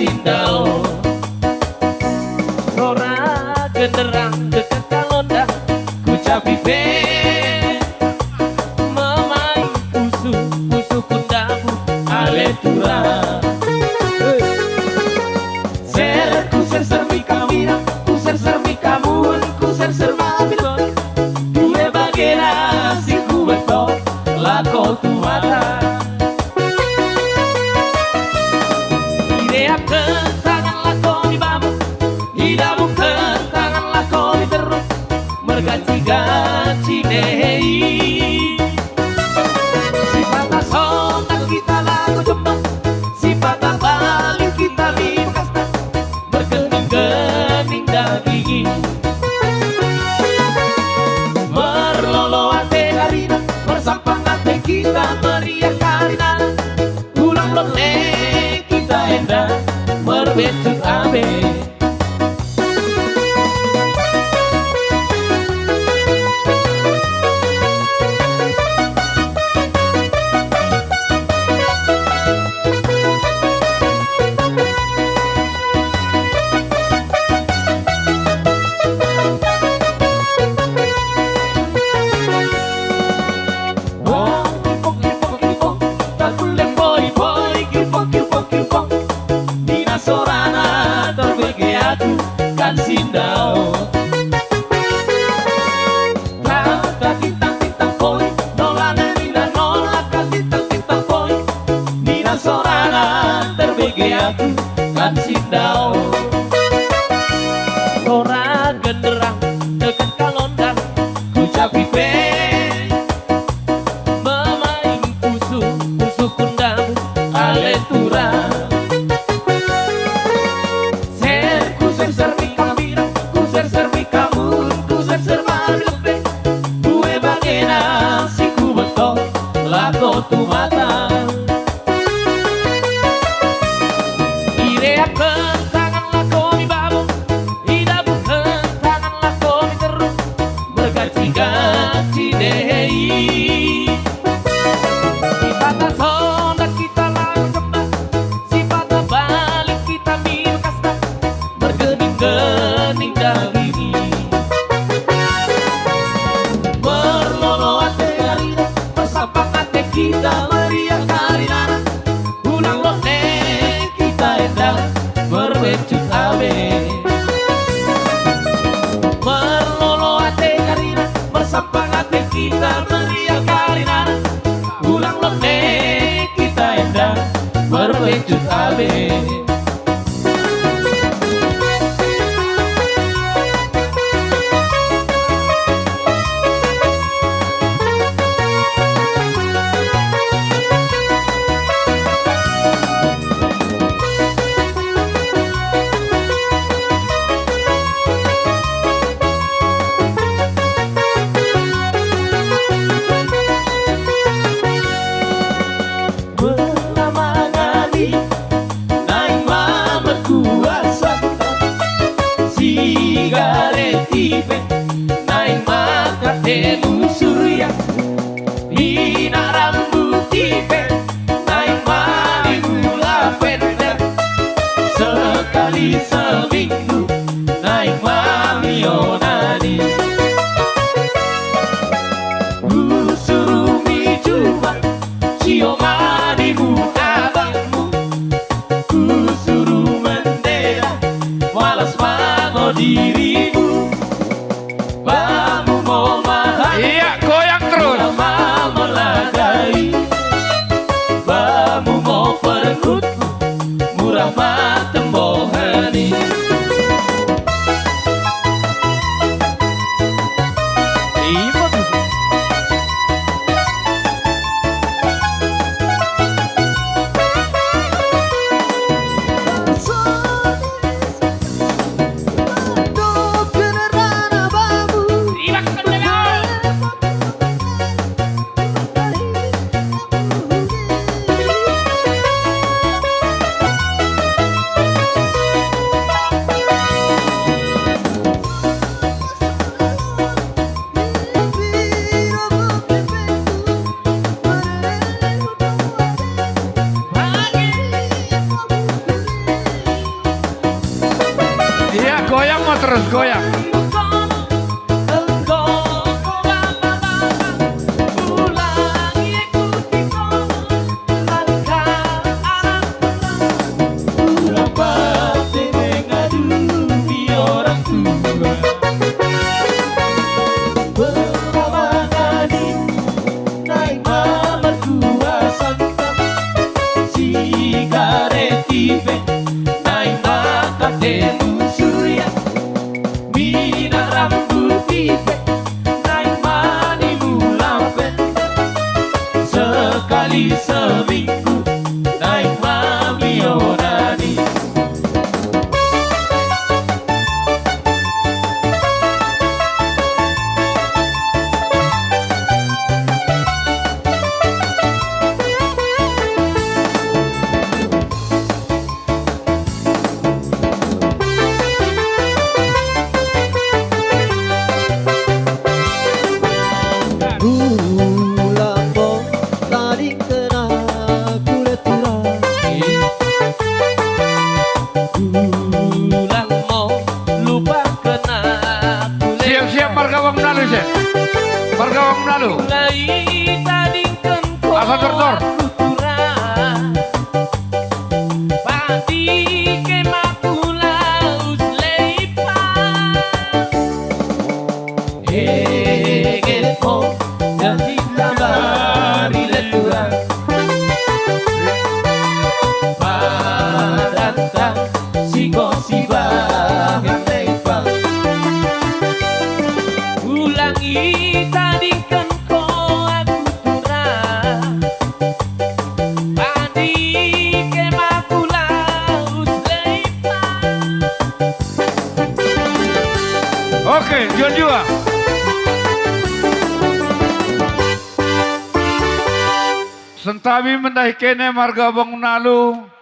sindao ora genderang dekat kalonda ku capi be memain pusu kundamu ale turang ser ku ser mi kamina ku ser mi kamun ku ser mabilo due bagera si ku beto lako tu mata idea tangan lako di babu hidamu tangan lako di terus merganti-ganti nei si patah sontak kita lagu jembak si patah balik kita bingkasta bergening-gening daging merlolo ate harina bersampang ate kita meriah karina ulang lole kita hendak merbecut abe kan sindao kata tintang koi nolana nila nola kata tintang koi nina sorana terbege aku kan sindao ora genderang dekat kalondan ku capi pe memain pusu kundamu ale turang ser mi kamun ku ser malupe due bagena si ku beto lako tu mata idea tangan lako di babu ida bukan tangan lako di terus berganti-ganti deh si patah sondak kita lalu kembang si patah balik kita minum kasta bergening-gening daging kita meriah karinana ulang lone kita hendak berbecut abe merlolo ate karina bersapang ate kita meriah karinana ulang lone kita hendak berbecut abe garetipe naik makate surya hina rambut tipe naik mani gula pendek sekali seminggu naik mami onani usurumi cuma ciomani muka bangmu usuruh mendera malas mango dirimu bamu mau mahal iya goyang terus mama laga sekali seminggu naik mami orani. Warga Wong Manado. Asal Tortor. Oke, John juga. Sentami mendai kene marga Wong Manado.